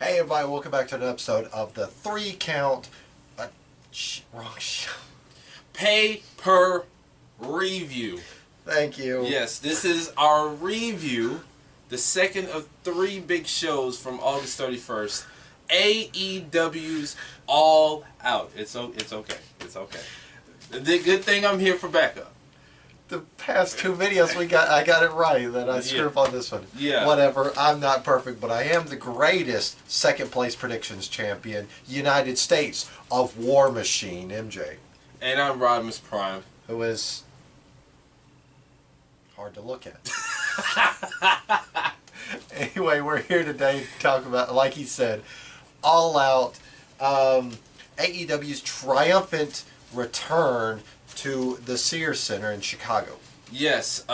Hey everybody, welcome back to an episode of the 3 Count. Wrong show. Pay per review. Thank you. Yes, this is our review, the second of 3 big shows from August 31st. AEW's All Out. It's okay. It's okay. The good thing I'm here for backup. The past 2 videos I got it right. Then I screwed up on this one. Yeah. Whatever. I'm not perfect, but I am the greatest second place predictions champion, United States of War Machine, MJ. And I'm Rodimus Prime. Who is hard to look at. Anyway, we're here today to talk about, like he said, All Out, AEW's triumphant return to the Sears Center in Chicago. Yes,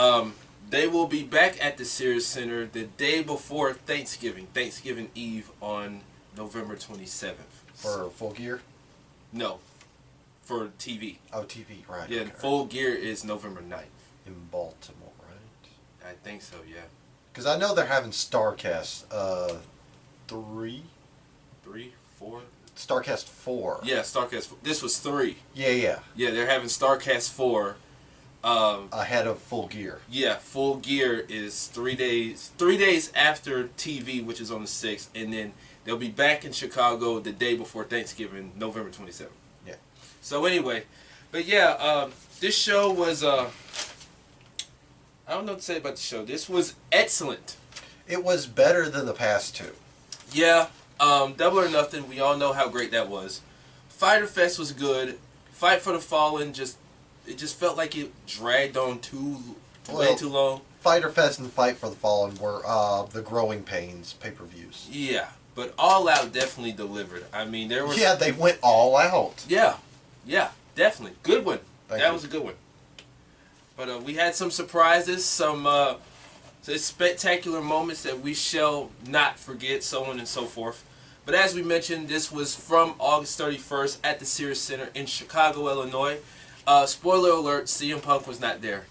they will be back at the Sears Center the day before Thanksgiving Eve on November 27th. For Full Gear? No, for TV. Oh, TV, right. Yeah, okay. Full Gear is November 9th. In Baltimore, right? I think so, yeah. Because I know they're having StarCast 3? 3, 4? StarCast 4. Yeah, StarCast. This was 3. Yeah. Yeah, they're having StarCast 4. Ahead of Full Gear. Yeah, Full Gear is 3 days. 3 days after TV, which is on the 6th, and then they'll be back in Chicago the day before Thanksgiving, November 27th. Yeah. So anyway, but yeah, this show was. I don't know what to say about the show. This was excellent. It was better than the past 2. Yeah. Double or Nothing, we all know how great that was. Fyter Fest was good. Fight for the Fallen, it just felt like it dragged on way too long. Fyter Fest and Fight for the Fallen were the Growing Pains pay-per-views. Yeah, but All Out definitely delivered. I mean, there was... Yeah, they went all out. Yeah, definitely. Good one. Thank that you. was a good one. But we had some surprises, some spectacular moments that we shall not forget, so on and so forth. But as we mentioned, this was from August 31st at the Sears Center in Chicago, Illinois. Spoiler alert, CM Punk was not there.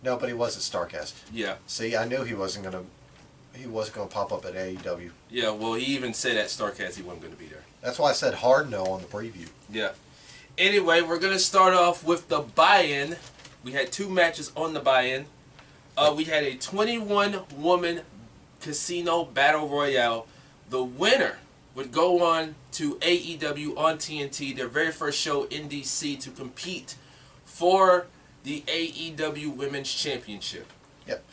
No, but he was at StarCast. Yeah. See, I knew he wasn't gonna pop up at AEW. Yeah, well, he even said at StarCast he wasn't going to be there. That's why I said hard no on the preview. Yeah. Anyway, we're going to start off with the buy-in. We had 2 matches on the buy-in. We had a 21-woman casino battle royale. The winner would go on to AEW on TNT, their very first show in DC, to compete for the AEW Women's Championship. Yep.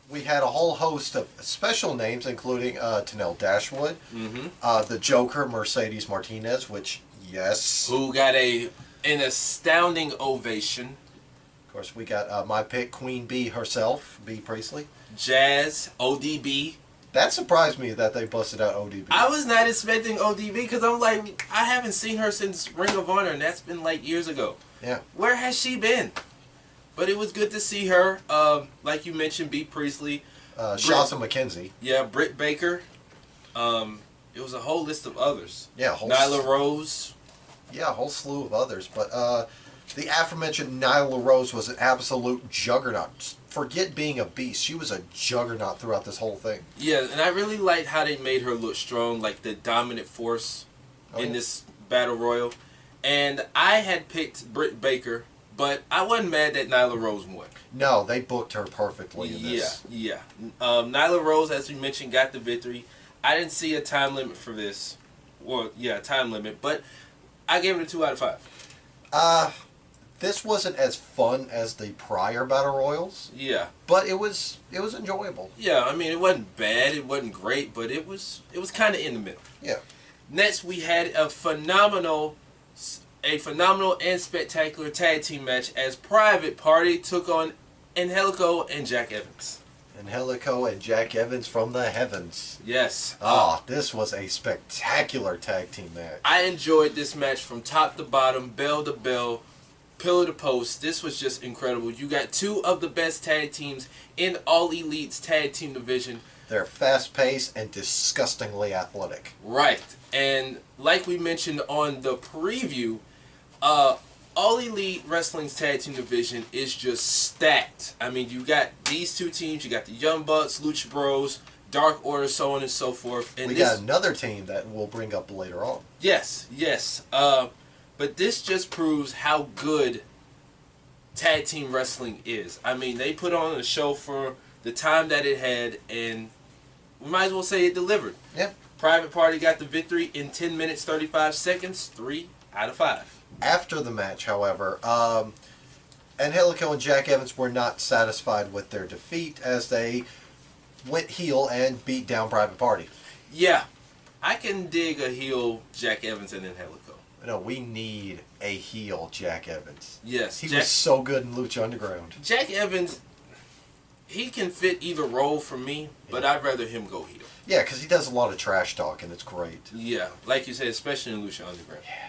We had a whole host of special names, including Tenelle Dashwood, the Joker, Mercedes Martinez, which, yes. Who got an astounding ovation. Of course, we got my pick, Queen Bee herself, Bea Priestley. Jazz, ODB. That surprised me that they busted out ODB. I was not expecting ODB because I'm like, I haven't seen her since Ring of Honor, and that's been like years ago. Yeah. Where has she been? But it was good to see her. Like you mentioned, Bea Priestley. Shawza McKenzie. Yeah, Britt Baker. It was a whole list of others. Yeah, Nyla Rose. Yeah, a whole slew of others. But the aforementioned Nyla Rose was an absolute juggernaut. Forget being a beast. She was a juggernaut throughout this whole thing. Yeah, and I really liked how they made her look strong, like the dominant force in this battle royal. And I had picked Britt Baker, but I wasn't mad that Nyla Rose won. No, they booked her perfectly in this. Yeah. Nyla Rose, as we mentioned, got the victory. I didn't see a time limit for this. Well, yeah, time limit, but I gave it a 2 out of 5. This wasn't as fun as the prior battle royals. Yeah. But it was enjoyable. Yeah, I mean, it wasn't bad, it wasn't great, but it was kind of in the middle. Yeah. Next, we had a phenomenal and spectacular tag team match as Private Party took on Angelico and Jack Evans. Angelico and Jack Evans from the heavens. Yes. This was a spectacular tag team match. I enjoyed this match from top to bottom, bell to bell, pillar to post. This was just incredible. You got 2 of the best tag teams in All Elite's tag team division. They're fast-paced and disgustingly athletic. Right. And like we mentioned on the preview, All Elite Wrestling's tag team division is just stacked. I mean, you got these 2 teams. You got the Young Bucks, Lucha Bros, Dark Order, so on and so forth. And we got another team that we'll bring up later on. Yes. But this just proves how good tag team wrestling is. I mean, they put on a show for the time that it had, and we might as well say it delivered. Yeah. Private Party got the victory in 10 minutes, 35 seconds, 3 out of 5. After the match, however, Angelico and Jack Evans were not satisfied with their defeat as they went heel and beat down Private Party. Yeah, I can dig a heel Jack Evans and Angelico. No, we need a heel Jack Evans. Yes. He was so good in Lucha Underground. Jack Evans, he can fit either role for me, but I'd rather him go heel. Yeah, because he does a lot of trash talk, and it's great. Yeah, like you said, especially in Lucha Underground. Yeah.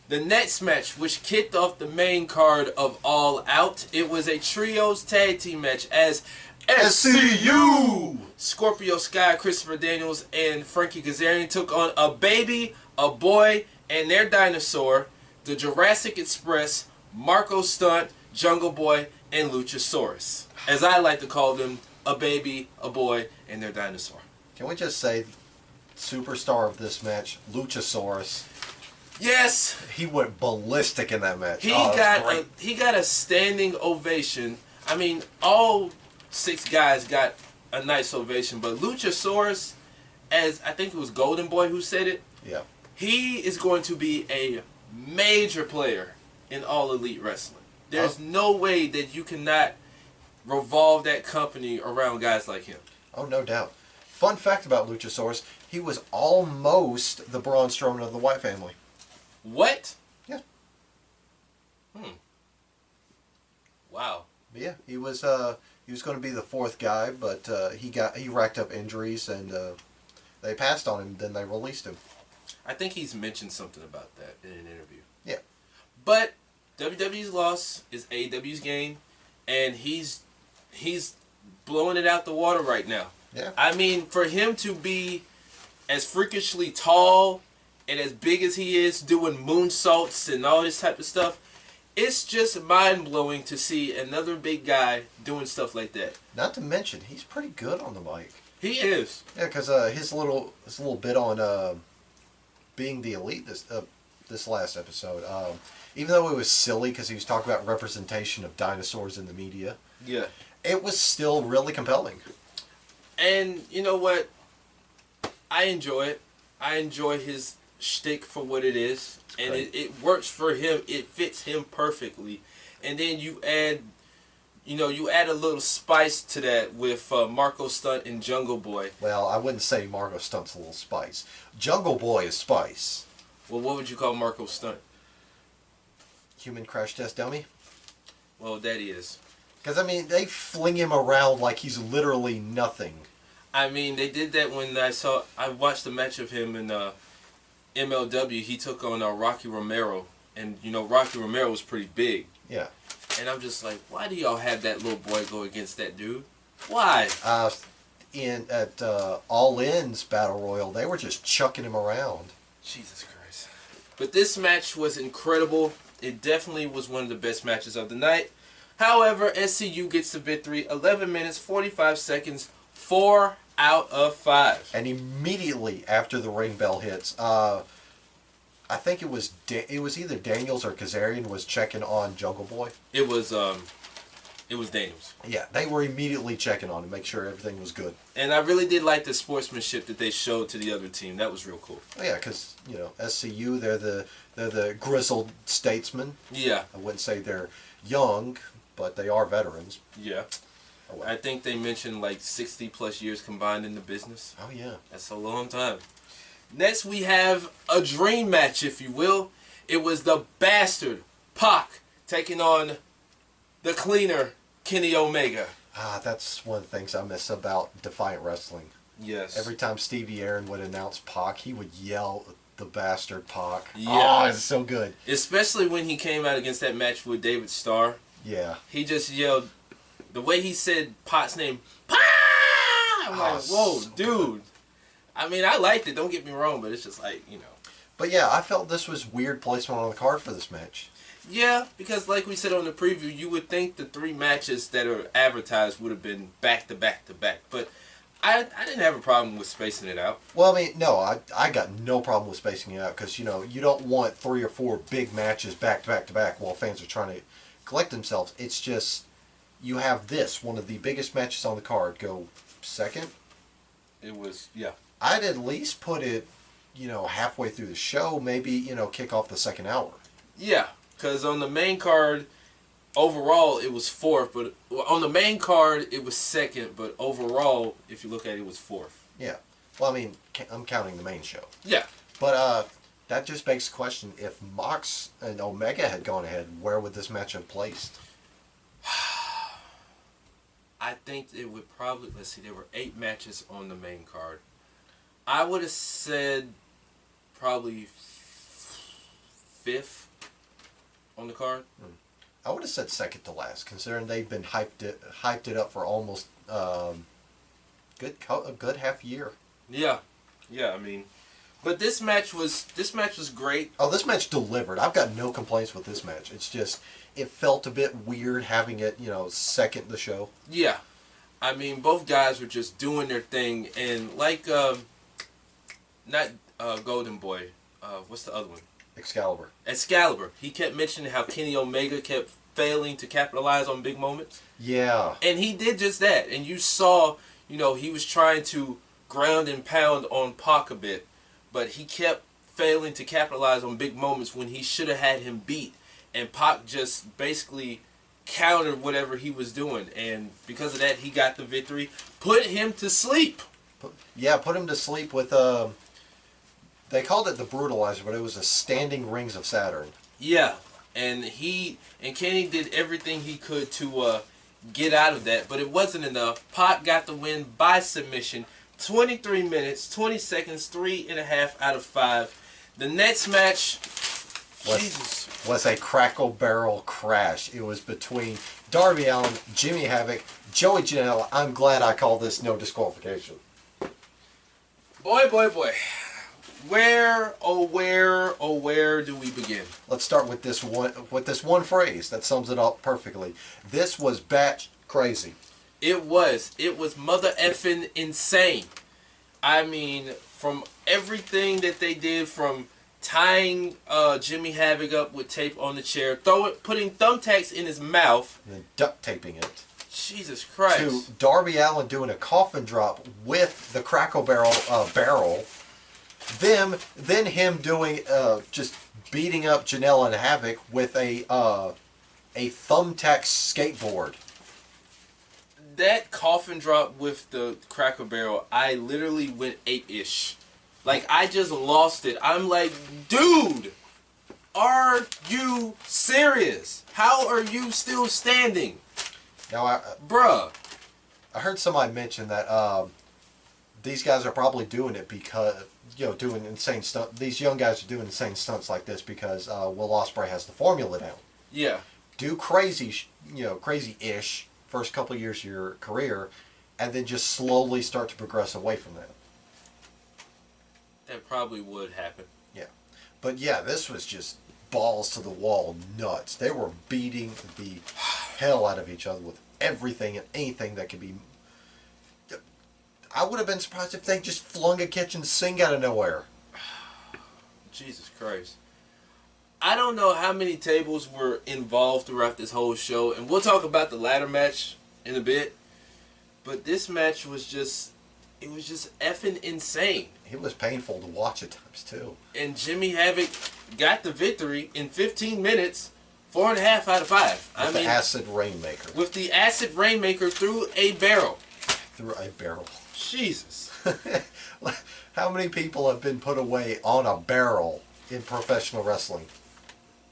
The next match, which kicked off the main card of All Out, it was a trios tag team match as SCU! Scorpio Sky, Christopher Daniels, and Frankie Kazarian took on a baby, a boy, and their dinosaur, the Jurassic Express, Marco Stunt, Jungle Boy, and Luchasaurus. As I like to call them, a baby, a boy, and their dinosaur. Can we just say, superstar of this match, Luchasaurus? Yes! He went ballistic in that match. He got a standing ovation. I mean, all 6 guys got a nice ovation, but Luchasaurus, as I think it was Golden Boy who said it, yeah, he is going to be a major player in All Elite Wrestling. There's no way that you cannot revolve that company around guys like him. Oh, no doubt. Fun fact about Luchasaurus, he was almost the Braun Strowman of the White family. What? Yeah. Wow. Yeah, he was going to be the 4th guy, but he racked up injuries and they passed on him. Then they released him. I think he's mentioned something about that in an interview. Yeah. But WWE's loss is AEW's gain, and he's blowing it out the water right now. Yeah. I mean, for him to be as freakishly tall and as big as he is, doing moonsaults and all this type of stuff, it's just mind-blowing to see another big guy doing stuff like that. Not to mention, he's pretty good on the mic. He is. Yeah, because his little bit on being the elite this last episode, even though it was silly because he was talking about representation of dinosaurs in the media, Yeah. it was still really compelling. And you know what? I enjoy it. I enjoy his shtick for what it is, and it works for him. It fits him perfectly. And then you add a little spice to that with Marco Stunt and Jungle Boy. Well, I wouldn't say Marco Stunt's a little spice. Jungle Boy is spice. Well, what would you call Marco Stunt? Human crash test dummy? Well, that is. Because, I mean, they fling him around like he's literally nothing. I mean, they did that when I watched the match of him in MLW. He took on Rocky Romero, and Rocky Romero was pretty big. Yeah. And I'm just like, why do y'all have that little boy go against that dude? Why? At All In's Battle Royal, they were just chucking him around. Jesus Christ. But this match was incredible. It definitely was one of the best matches of the night. However, SCU gets the victory, 11 minutes, 45 seconds, 4 out of 5. And immediately after the ring bell hits, I think it was either Daniels or Kazarian was checking on Jungle Boy. It was Daniels. Yeah, they were immediately checking on him, make sure everything was good. And I really did like the sportsmanship that they showed to the other team. That was real cool. Oh, yeah, because SCU, they're the grizzled statesmen. Yeah. I wouldn't say they're young, but they are veterans. Yeah. Oh, well. I think they mentioned like 60 plus years combined in the business. Oh yeah. That's a long time. Next we have a dream match, if you will. It was the Bastard Pac taking on the cleaner Kenny Omega. That's one of the things I miss about Defiant Wrestling. Yes. Every time Stevie Aaron would announce Pac, he would yell the Bastard Pac. Yeah. Oh, it's so good. Especially when he came out against that match with David Starr. Yeah. He just yelled, the way he said Pac's name, Pa! I'm like, whoa, so dude. Good. I mean, I liked it, don't get me wrong, but it's just like, But yeah, I felt this was weird placement on the card for this match. Yeah, because like we said on the preview, you would think the 3 matches that are advertised would have been back to back to back. But I didn't have a problem with spacing it out. Well, I mean, no, I got no problem with spacing it out because, you know, you don't want 3 or 4 big matches back to back to back while fans are trying to collect themselves. It's just, you have this, one of the biggest matches on the card, go second. It was, yeah. I'd at least put it, you know, halfway through the show, maybe, you know, kick off the second hour. Yeah, because on the main card, overall, it was fourth, but on the main card, it was second, but overall, if you look at it, it was fourth. Yeah. Well, I mean, I'm counting the main show. Yeah. But that just begs the question, if Mox and Omega had gone ahead, where would this match have placed? I think it would probably, let's see, there were 8 matches on the main card. I would have said probably 5th on the card. I would have said second to last, considering they've been hyped it up for almost a good half year. Yeah, I mean, but this match was great. Oh, this match delivered. I've got no complaints with this match. It's just it felt a bit weird having it, you know, second the show. Yeah, I mean, both guys were just doing their thing, and like not Golden Boy, what's the other one? Excalibur. He kept mentioning how Kenny Omega kept failing to capitalize on big moments. Yeah. And he did just that. And you saw, you know, he was trying to ground and pound on Pac a bit, but he kept failing to capitalize on big moments when he should have had him beat. And Pac just basically countered whatever he was doing. And because of that, he got the victory. Put him to sleep. Put him to sleep with they called it the Brutalizer, but it was a standing Rings of Saturn. Yeah, and Kenny did everything he could to get out of that, but it wasn't enough. Pac got the win by submission, 23 minutes, 20 seconds, 3.5 out of 5. The next match was a Crackle Barrel crash. It was between Darby Allin, Jimmy Havoc, Joey Janela. I'm glad I called this no disqualification. Boy. Where do we begin? Let's start with this one phrase that sums it up perfectly. This was batch crazy. It was mother effing insane. I mean, from everything that they did, from tying Jimmy Havoc up with tape on the chair, putting thumbtacks in his mouth, and then duct taping it. Jesus Christ. To Darby Allin doing a coffin drop with the Crackle Barrel barrel. Then him doing just beating up Janela and Havoc with a thumbtack skateboard. That coffin drop with the Cracker Barrel, I literally went ape-ish. Like, I just lost it. I'm like, dude, are you serious? How are you still standing? Now, bruh. I heard somebody mention that these guys are probably doing it because, you know, doing insane stunts. These young guys are doing insane stunts like this because Will Ospreay has the formula down. Yeah. Do crazy-ish first couple of years of your career, and then just slowly start to progress away from that. That probably would happen. Yeah. But yeah, this was just balls to the wall nuts. They were beating the hell out of each other with everything and anything that could be. I would have been surprised if they just flung a kitchen sink out of nowhere. Jesus Christ. I don't know how many tables were involved throughout this whole show, and we'll talk about the ladder match in a bit. But this match was just, it was just effing insane. It was painful to watch at times too. And Jimmy Havoc got the victory in 15 minutes, 4.5 out of 5. With the Acid Rainmaker. With the Acid Rainmaker through a barrel. Through a barrel. Jesus. How many people have been put away on a barrel in professional wrestling?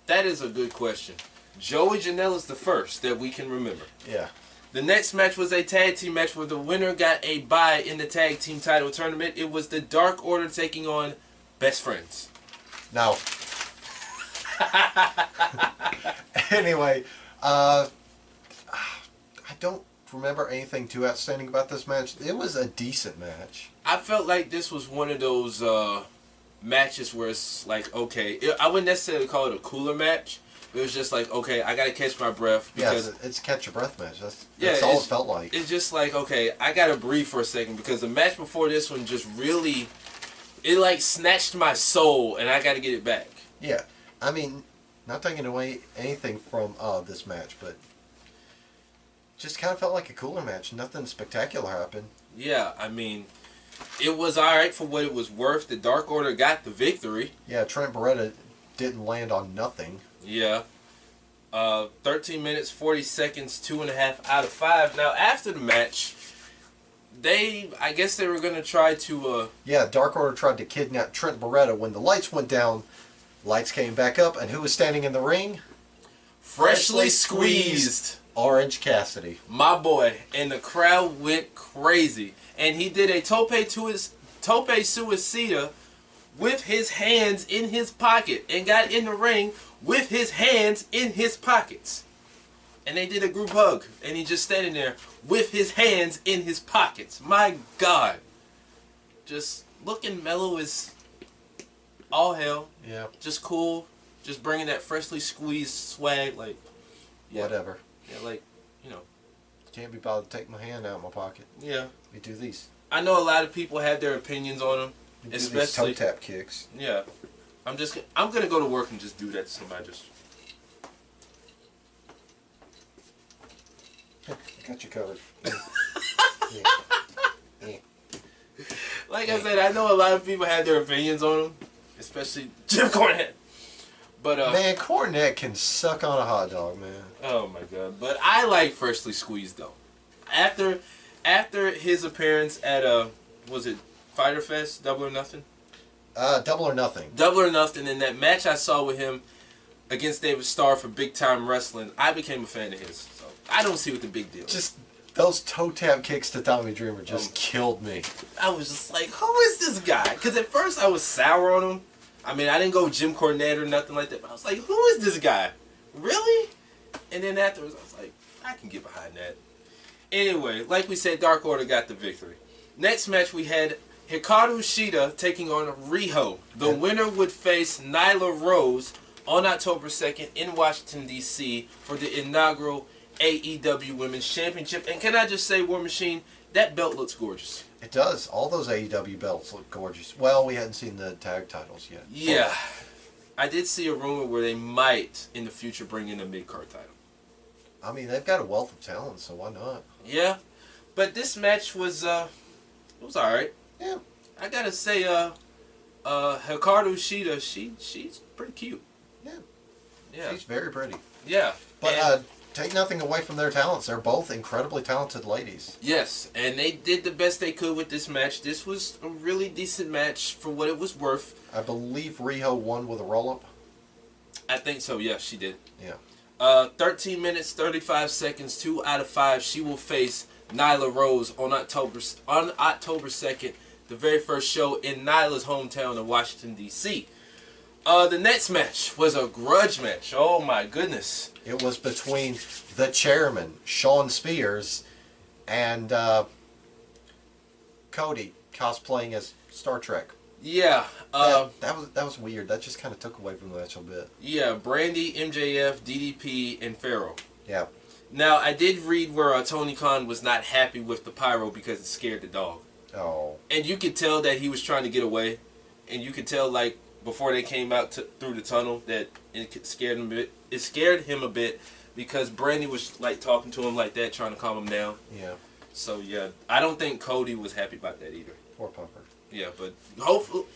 That is a good question. Joey Janela's the first that we can remember. Yeah. The next match was a tag team match where the winner got a bye in the tag team title tournament. It was the Dark Order taking on Best Friends. Now, anyway, I don't remember anything too outstanding about this match. It was a decent match. I felt like this was one of those matches where it's like, okay, I wouldn't necessarily call it a cooler match, It was just like, okay, I gotta catch my breath because it's a catch your breath match. That's all it felt like. It's just like, okay, I gotta breathe for a second because the match before this one just really, it like snatched my soul and I gotta get it back. Yeah, I mean, not taking away anything from this match, but just kind of felt like a cooler match. Nothing spectacular happened. Yeah, I mean, it was alright for what it was worth. The Dark Order got the victory. Yeah, Trent Beretta didn't land on nothing. Yeah. 13 minutes, 40 seconds, 2.5 out of 5. Now, after the match, I guess they were going to try to... Yeah, Dark Order tried to kidnap Trent Beretta. When the lights went down, lights came back up, and who was standing in the ring? Freshly squeezed Orange Cassidy. My boy. And the crowd went crazy. And he did a tope suicida with his hands in his pocket and got in the ring with his hands in his pockets. And they did a group hug. And he just standing there with his hands in his pockets. My God. Just looking mellow as all hell. Yeah. Just cool. Just bringing that freshly squeezed swag. Like, yeah. Whatever. Yeah, like, you know. Can't be bothered to take my hand out of my pocket. Yeah. We do these. I know a lot of people have their opinions on him. We do Especially these toe tap kicks. Yeah. I'm gonna go to work and just do that to somebody. Just I got you covered. Yeah. like I said, I know a lot of people have their opinions on him, especially Jim Cornette. But man, Cornette can suck on a hot dog, man. Oh my God! But I like Freshly Squeezed though. After his appearance at was it Fyter Fest, Double or Nothing? Double or Nothing. Double or Nothing. In that match I saw with him against David Starr for Big Time Wrestling, I became a fan of his. So I don't see what the big deal is. Just those toe tap kicks to Tommy Dreamer just killed me. I was just like, who is this guy? Because at first I was sour on him. I mean, I didn't go Jim Cornette or nothing like that, but I was like, who is this guy? Really? And then afterwards, I was like, I can get behind that. Anyway, like we said, Dark Order got the victory. Next match, we had Hikaru Shida taking on Riho. The winner would face Nyla Rose on October 2nd in Washington, D.C. for the inaugural AEW Women's Championship. And can I just say, War Machine, that belt looks gorgeous. It does. All those AEW belts look gorgeous. Well, we hadn't seen the tag titles yet. Yeah. I did see a rumor where they might, in the future, bring in a mid-card title. I mean, they've got a wealth of talent, so why not? Yeah. But this match was, it was alright. Yeah. I gotta say, Hikaru Shida, she's pretty cute. Yeah. Yeah. She's very pretty. Yeah. But, take nothing away from their talents. They're both incredibly talented ladies. Yes, and they did the best they could with this match. This was a really decent match for what it was worth. I believe Riho won with a roll-up. I think so, yeah, she did. Yeah. 13 minutes, 35 seconds, 2 out of 5. She will face Nyla Rose on October 2nd, the very first show in Nyla's hometown of Washington, D.C. The next match was a grudge match. Oh, my goodness. It was between the chairman, Sean Spears, and Cody cosplaying as Star Trek. Yeah. That was weird. That just kind of took away from the match a bit. Yeah, Brandy, MJF, DDP, and Pharaoh. Yeah. Now, I did read where Tony Khan was not happy with the pyro because it scared the dog. Oh. And you could tell that he was trying to get away. And you could tell, like, before they came out through the tunnel, that it scared him a bit. It scared him a bit because Brandy was, like, talking to him like that, trying to calm him down. Yeah. So, yeah, I don't think Cody was happy about that either. Poor Pumper. Yeah, but hopefully,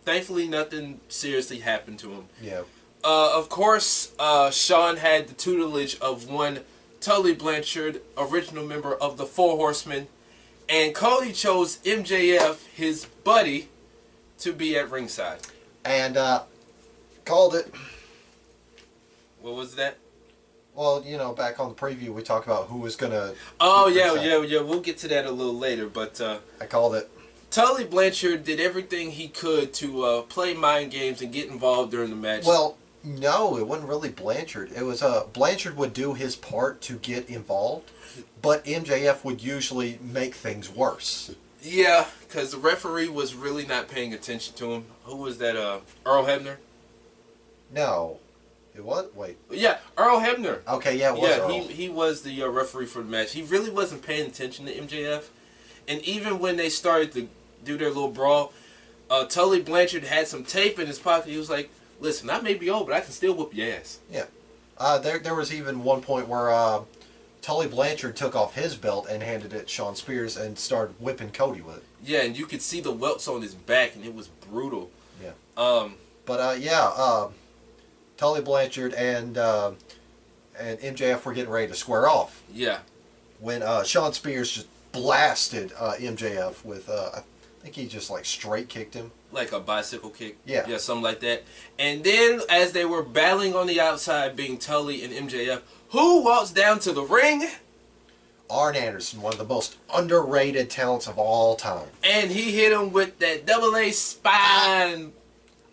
thankfully nothing seriously happened to him. Yeah. Of course, Sean had the tutelage of one Tully Blanchard, original member of the Four Horsemen, and Cody chose MJF, his buddy, to be at ringside. And called it. What was that? Well, back on the preview, we talked about who was going to... Oh, yeah, we'll get to that a little later, but... I called it. Tully Blanchard did everything he could to play mind games and get involved during the match. Well, no, it wasn't really Blanchard. It was Blanchard would do his part to get involved, but MJF would usually make things worse. Yeah, because the referee was really not paying attention to him. Who was that, Earl Hebner? No. It was? Wait. Yeah, Earl Hebner. Okay, yeah, it was Earl. He was the referee for the match. He really wasn't paying attention to MJF. And even when they started to do their little brawl, Tully Blanchard had some tape in his pocket. He was like, listen, I may be old, but I can still whoop your ass. Yeah. There was even one point where Tully Blanchard took off his belt and handed it to Sean Spears and started whipping Cody with it. Yeah, and you could see the welts on his back, and it was brutal. Yeah. Tully Blanchard and MJF were getting ready to square off. Yeah. When Sean Spears just blasted MJF with, I think he just like straight kicked him. Like a bicycle kick. Yeah. Yeah, something like that. And then as they were battling on the outside, being Tully and MJF, who walks down to the ring? Arn Anderson, one of the most underrated talents of all time. And he hit him with that double-A spine.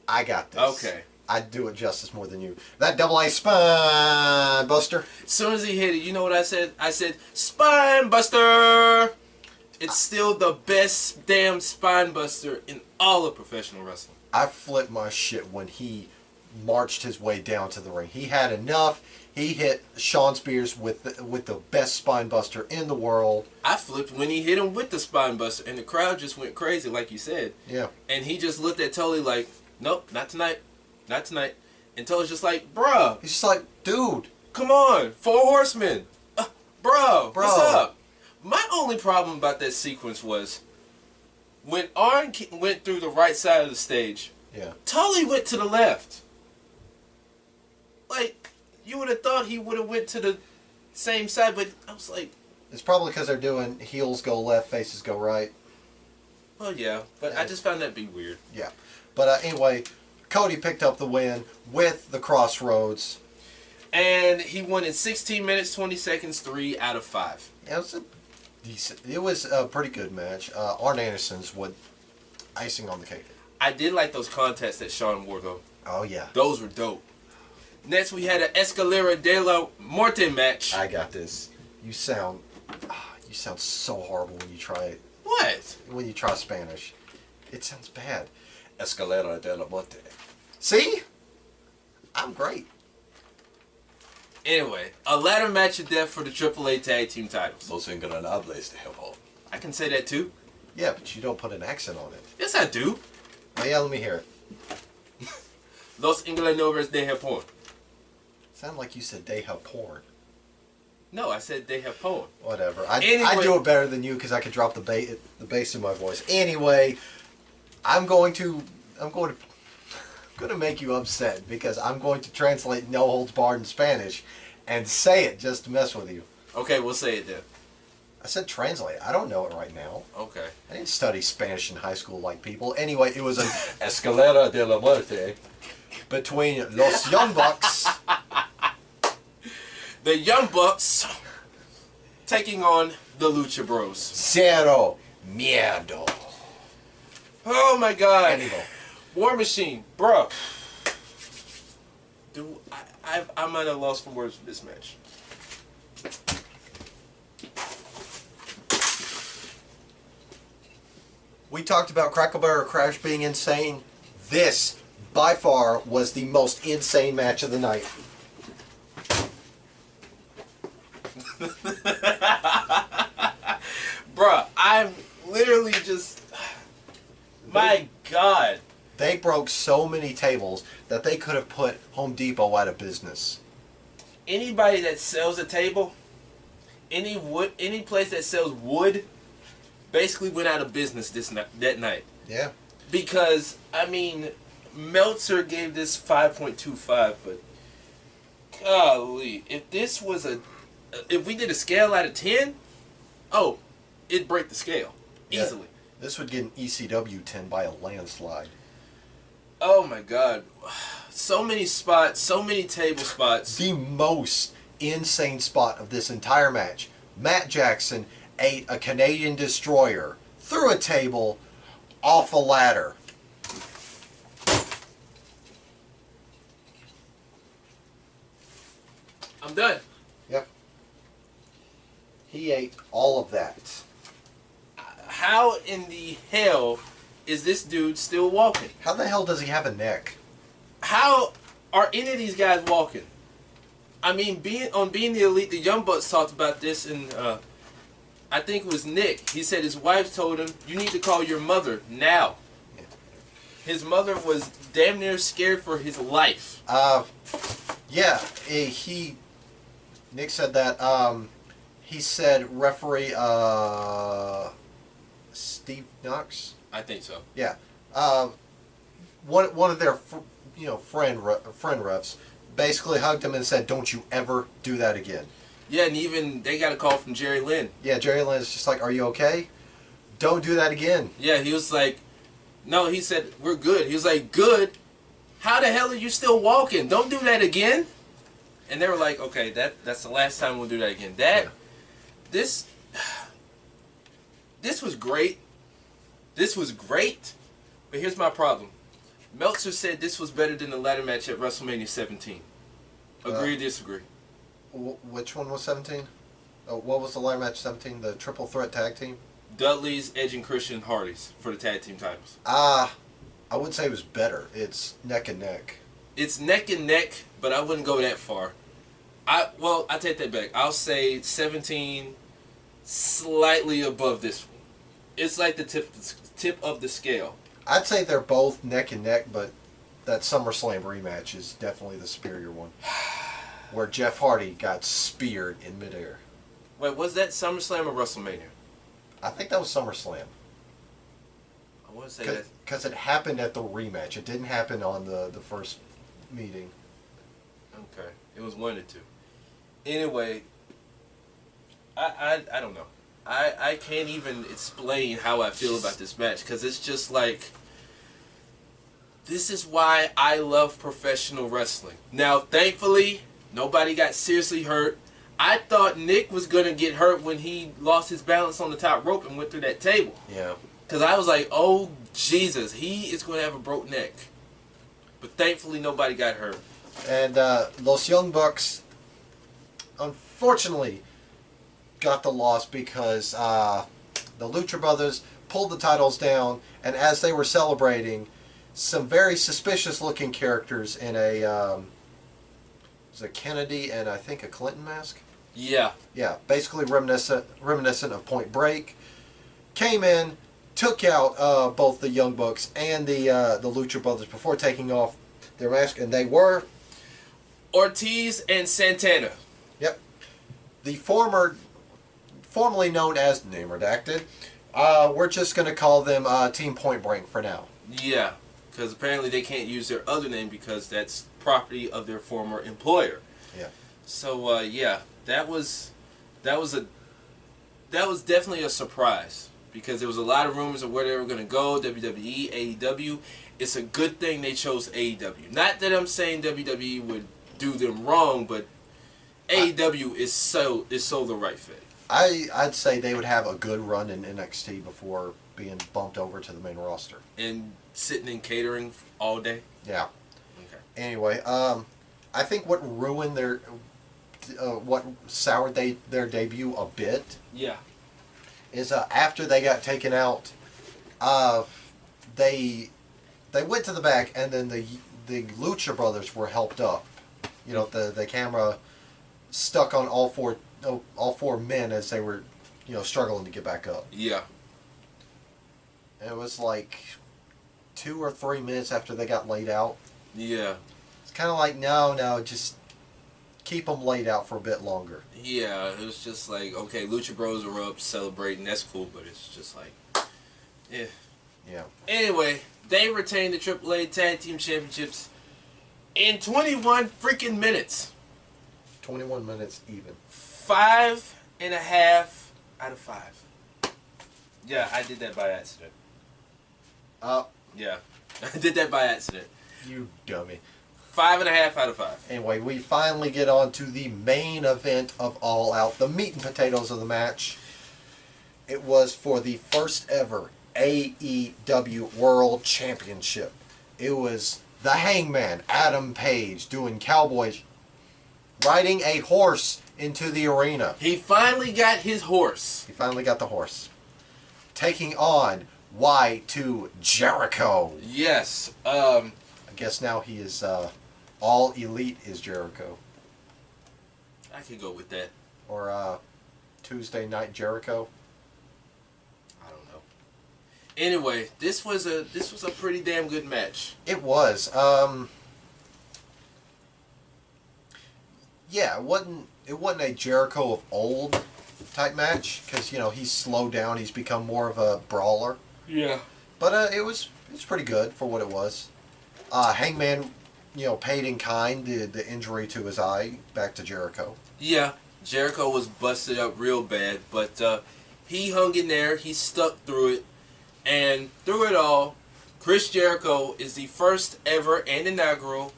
I got this. Okay. I'd do it justice more than you. That double-A spine buster. As soon as he hit it, you know what I said? I said, spine buster! It's still the best damn spine buster in all of professional wrestling. I flipped my shit when he marched his way down to the ring. He had enough. He hit Sean Spears with the best spine buster in the world. I flipped when he hit him with the spine buster, and the crowd just went crazy, like you said. Yeah. And he just looked at Tully like, nope, not tonight. Not tonight. And Tully's just like, bruh. He's just like, dude. Come on. 4 Horsemen. Bro, Bro. what's up? My only problem about that sequence was when Arn went through the right side of the stage, Yeah. Tully went to the left. Like, you would have thought he would have went to the same side, but I was like... It's probably because they're doing heels go left, faces go right. Well, yeah, but I just found that to be weird. Yeah. But anyway, Cody picked up the win with the Crossroads. And he won in 16 minutes, 20 seconds, 3 out of 5. Yeah, it was a pretty good match. Arn Anderson's what icing on the cake. I did like those contests that Sean wore, though. Oh, yeah. Those were dope. Next, we had an Escalera de la Muerte match. I got this. You sound so horrible when you try it. What? When you try Spanish. It sounds bad. Escalera de la Muerte. See? I'm great. Anyway, a ladder match of death for the AAA Tag Team titles. Los Ingobernables de Japón. I can say that too. Yeah, but you don't put an accent on it. Yes, I do. Oh, yeah, let me hear it. Los Ingobernables de Japón. Sound like you said they have porn. No, I said de Japón. Whatever. Anyway. I do it better than you because I can drop the bass in my voice. Anyway, I'm going to make you upset because I'm going to translate No Holds Barred in Spanish and say it just to mess with you. Okay, we'll say it then. I said translate. I don't know it right now. Okay. I didn't study Spanish in high school like people. Anyway, it was an Escalera de la Muerte between Los Young Bucks. The Young Bucks taking on the Lucha Bros. Cero miedo. Oh my God. Anyway. War Machine, bro. Dude, I'm at a loss for words for this match. We talked about Crackleberry Crash being insane. This, by far, was the most insane match of the night. Bruh, I'm literally just... My God. They broke so many tables that they could have put Home Depot out of business. Anybody that sells a table, any place that sells wood, basically went out of business that night. Yeah. Because, I mean, Meltzer gave this 5.25, but golly, if we did a scale out of 10, it'd break the scale easily. Yeah. This would get an ECW 10 by a landslide. Oh my God. So many spots, so many table spots. The most insane spot of this entire match. Matt Jackson ate a Canadian destroyer through a table off a ladder. I'm done. Yep. He ate all of that. How in the hell is this dude still walking? How the hell does he have a neck? How Are any of these guys walking? I mean, being the Elite, the Young Bucks talked about this, and I think it was Nick. He said his wife told him, "You need to call your mother now." His mother was damn near scared for his life. Yeah, Nick said that. He said referee Steve Knox. I think so. Yeah, one of their friend refs basically hugged him and said, "Don't you ever do that again." Yeah, and even they got a call from Jerry Lynn. Yeah, Jerry Lynn is just like, "Are you okay? Don't do that again." Yeah, he was like, no, he said, "We're good." He was like, "Good? How the hell are you still walking? Don't do that again." And they were like, "Okay, that's the last time we'll do that again." This was great. This was great. But here's my problem. Meltzer said this was better than the ladder match at WrestleMania 17. Agree or disagree? Which one was 17? What was the ladder match 17? The triple threat tag team? Dudley's, Edge, and Christian Hardy's for the tag team titles. I would say it was better. It's neck and neck. It's neck and neck, but I wouldn't go that far. I take that back. I'll say 17 slightly above this one. It's like the tip of the scale. I'd say they're both neck and neck, but that SummerSlam rematch is definitely the superior one. Where Jeff Hardy got speared in midair. Wait, was that SummerSlam or WrestleMania? I think that was SummerSlam. I want to say that. Because it happened at the rematch. It didn't happen on the first meeting. Okay. It was 1 or 2. Anyway, I don't know. I can't even explain how I feel about this match, because it's just like, this is why I love professional wrestling. Now, thankfully, nobody got seriously hurt. I thought Nick was going to get hurt when he lost his balance on the top rope and went through that table. Yeah. Because I was like, oh, Jesus, he is going to have a broke neck. But thankfully, nobody got hurt. And Los Young Bucks, unfortunately, got the loss because the Lucha Brothers pulled the titles down, and as they were celebrating, some very suspicious-looking characters in a was it Kennedy and I think a Clinton mask? Yeah. Yeah, basically reminiscent of Point Break, came in, took out both the Young Bucks and the Lucha Brothers before taking off their mask, and they were Ortiz and Santana. Yep. The formerly known as Name Redacted, we're just going to call them Team Point Break for now. Yeah, because apparently they can't use their other name because that's property of their former employer. Yeah. So yeah, that was definitely a surprise, because there was a lot of rumors of where they were going to go. WWE, AEW. It's a good thing they chose AEW. Not that I'm saying WWE would do them wrong, but AEW is so the right fit. I'd say they would have a good run in NXT before being bumped over to the main roster. And sitting in catering all day? Yeah. Okay. Anyway, I think what ruined what soured their debut a bit. Yeah. Is after they got taken out, they went to the back, and then the Lucha Brothers were helped up. You know, the camera stuck on all four men as they were, struggling to get back up. Yeah. And it was like 2 or 3 minutes after they got laid out. Yeah. It's kind of like, no, just keep them laid out for a bit longer. Yeah, it was just like, okay, Lucha Bros are up celebrating, that's cool, but it's just like, yeah. Yeah. Anyway, they retained the AAA Tag Team Championships in 21 freaking minutes. 21 minutes even. 5.5 out of 5. Yeah, I did that by accident. Yeah, I did that by accident. You dummy. 5.5 out of 5. Anyway, we finally get on to the main event of All Out, the meat and potatoes of the match. It was for the first ever AEW World Championship. It was the Hangman, Adam Page, doing cowboys, riding a horse into the arena. He finally got his horse. He finally got the horse. Taking on Y2 Jericho. Yes. I guess now he is All Elite Is Jericho. I could go with that. Or Tuesday Night Jericho. I don't know. Anyway, this was a pretty damn good match. It was. Yeah, it wasn't a Jericho of old type match because he's slowed down. He's become more of a brawler. Yeah. But it's pretty good for what it was. Hangman, paid in kind the injury to his eye back to Jericho. Yeah, Jericho was busted up real bad, but he hung in there. He stuck through it, and through it all, Chris Jericho is the first ever and inaugural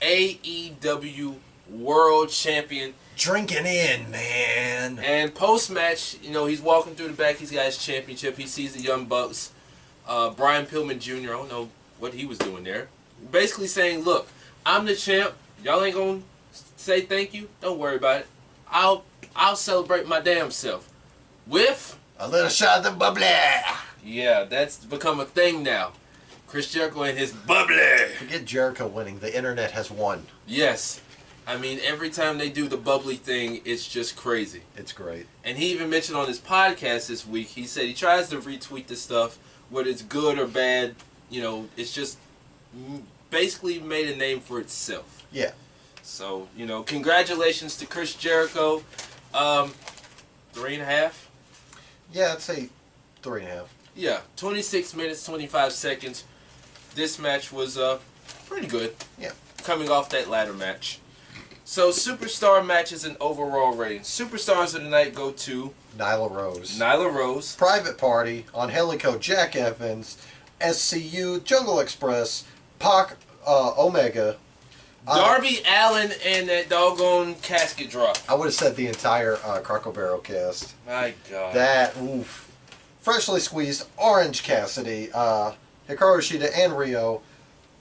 AEW World Champion. Drinking in, man. And post-match, he's walking through the back. He's got his championship. He sees the Young Bucks. Brian Pillman Jr., I don't know what he was doing there. Basically saying, look, I'm the champ. Y'all ain't going to say thank you. Don't worry about it. I'll celebrate my damn self. With a little shot of the bubbly. Yeah, that's become a thing now. Chris Jericho and his bubbly. Forget Jericho winning. The internet has won. Yes. I mean, every time they do the bubbly thing, it's just crazy. It's great. And he even mentioned on his podcast this week, he said he tries to retweet this stuff, whether it's good or bad, it's just basically made a name for itself. Yeah. So, congratulations to Chris Jericho. 3.5? Yeah, I'd say 3.5. Yeah, 26 minutes, 25 seconds. This match was pretty good. Yeah. Coming off that ladder match. So, superstar matches and overall ratings. Superstars of the night go to Nyla Rose. Nyla Rose. Private Party, Angelico, Jack Evans, SCU, Jungle Express, Pac, Omega. Darby Allin and that doggone casket drop. I would have said the entire Crackle Barrel cast. My God. That, oof. Freshly Squeezed, Orange Cassidy, Hikaru Shida and Rio,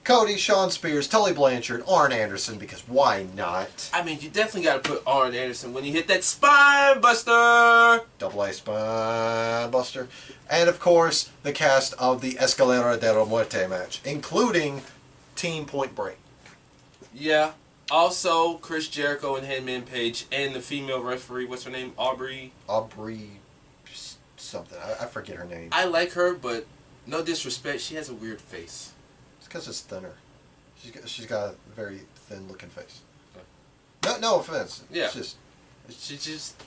Cody, Sean Spears, Tully Blanchard, Arn Anderson, because why not? I mean, you definitely got to put Arn Anderson when he hit that spine buster. Double A Spine Buster. And, of course, the cast of the Escalera de la Muerte match, including Team Point Break. Yeah. Also, Chris Jericho and Hangman Page and the female referee, what's her name? Aubrey something. I forget her name. I like her, but no disrespect, she has a weird face. It's because it's thinner. She's got a very thin looking face. No offense. Yeah. She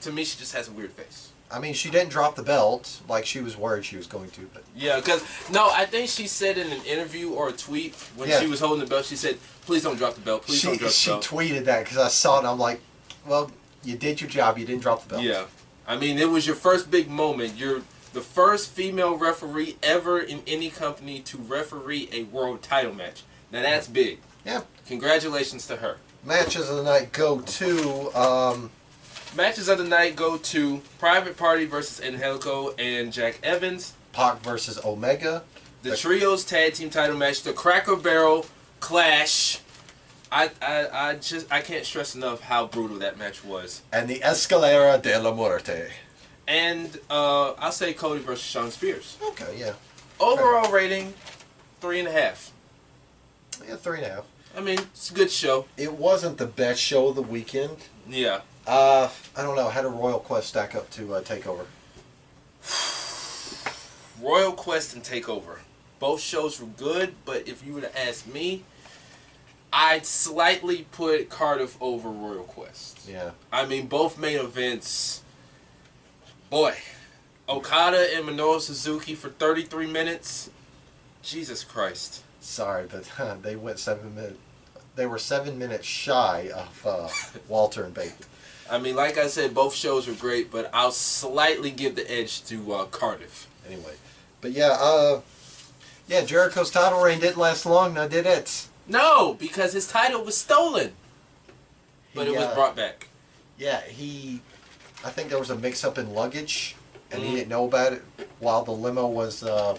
To me, she just has a weird face. I mean, she didn't drop the belt like she was worried she was going to, but yeah, I think she said in an interview or a tweet when she was holding the belt, she said, "Please don't drop the belt. Please don't drop the belt." She tweeted that because I saw it. And I'm like, well, you did your job. You didn't drop the belt. Yeah, I mean, it was your first big moment. You're the first female referee ever in any company to referee a world title match. Now that's big. Yeah. Congratulations to her. Matches of the night go to. Matches of the night go to Private Party versus Angelico and Jack Evans. Pac versus Omega. The Trios Tag Team title match. The Cracker Barrel Clash. I can't stress enough how brutal that match was. And the Escalera de la Muerte. And I'll say Cody versus Sean Spears. Okay, yeah. Overall rating, 3.5. Yeah, 3.5. I mean, it's a good show. It wasn't the best show of the weekend. Yeah. I don't know. How did Royal Quest stack up to TakeOver? Royal Quest and TakeOver. Both shows were good, but if you were to ask me, I'd slightly put Cardiff over Royal Quest. Yeah. I mean, both main events. Boy, Okada and Minoru Suzuki for 33 minutes. Jesus Christ. Sorry, but they went 7 minutes. They were 7 minutes shy of Walter and Bate. I mean, like I said, both shows were great, but I'll slightly give the edge to Cardiff. Anyway, but yeah, Jericho's title reign didn't last long, now did it? No, because his title was stolen. But it was brought back. Yeah, I think there was a mix-up in luggage, and he didn't know about it while the limo was off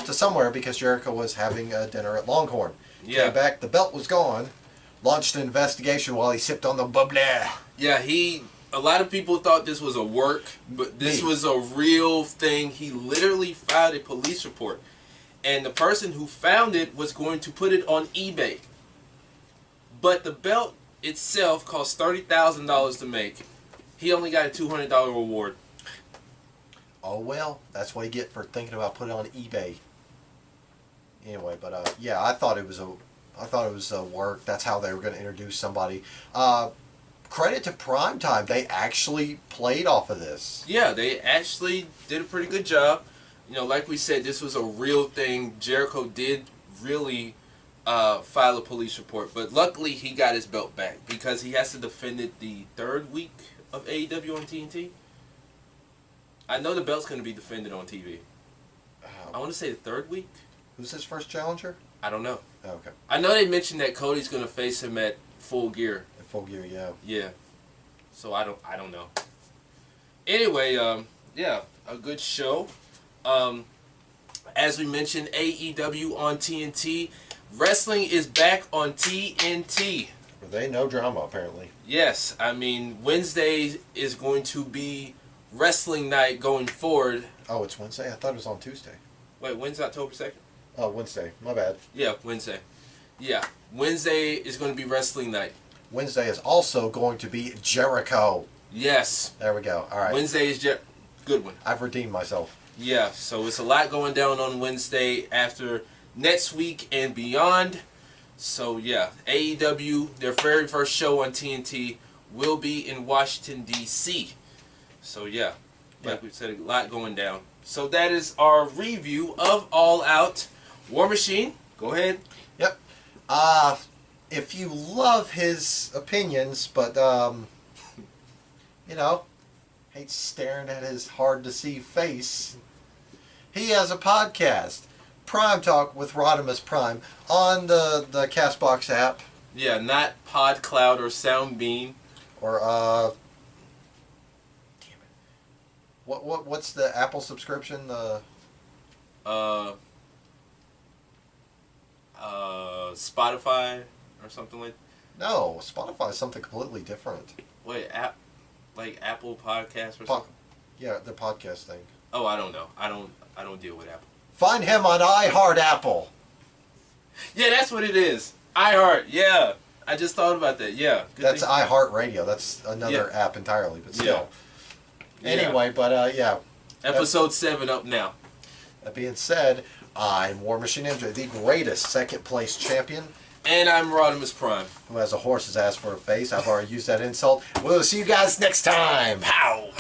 to somewhere because Jericho was having dinner at Longhorn. Yeah. Came back, the belt was gone. Launched an investigation while he sipped on the bubbly. Yeah, a lot of people thought this was a work, but this was a real thing. He literally filed a police report. And the person who found it was going to put it on eBay. But the belt itself cost $30,000 to make. He only got a $200 reward. Oh well, that's what you get for thinking about putting it on eBay. Anyway, but yeah, I thought it was a work. That's how they were going to introduce somebody. Credit to Primetime, they actually played off of this. Yeah, they actually did a pretty good job. You know, like we said, this was a real thing. Jericho did really file a police report, but luckily he got his belt back because he has to defend it the 3rd week of AEW on TNT. I know the belt's going to be defended on TV. I want to say the 3rd week. Who's his first challenger? I don't know. Oh, okay. I know they mentioned that Cody's going to face him at Full Gear. At Full Gear, yeah. Yeah. So I don't know. Anyway, yeah, a good show. As we mentioned, AEW on TNT. Wrestling is back on TNT. Were they no drama apparently? Yes, I mean Wednesday is going to be wrestling night going forward. Oh, it's Wednesday? I thought it was on Tuesday. Wait, when's October 2nd? Oh, Wednesday. My bad. Yeah, Wednesday. Yeah, Wednesday is going to be wrestling night. Wednesday is also going to be Jericho. Yes. There we go. All right. Wednesday is good one. I've redeemed myself. Yeah, so it's a lot going down on Wednesday after next week and beyond. So yeah, AEW, their very first show on TNT, will be in Washington, D.C. So yeah, like we said, a lot going down. So that is our review of All Out. War Machine, go ahead. Yep. If you love his opinions, but, you know, hate staring at his hard-to-see face, he has a podcast, Prime Talk with Rodimus Prime, on the CastBox app. Yeah, not PodCloud or Soundbeam. Or, damn it. What's the Apple subscription? Spotify or something like. No, Spotify is something completely different. Wait, like Apple Podcasts or something. Yeah, the podcast thing. Oh, I don't know. I don't deal with Apple. Find him on iHeart Apple. Yeah, that's what it is. iHeart. Yeah, I just thought about that. Yeah, that's iHeart Radio. That's another app entirely, but still. Yeah. Anyway, but yeah. Episode 7 up now. That being said, I'm War Machine MJ, the greatest second place champion. And I'm Rodimus Prime. Who has a horse's ass for a face. I've already used that insult. We'll see you guys next time. Pow!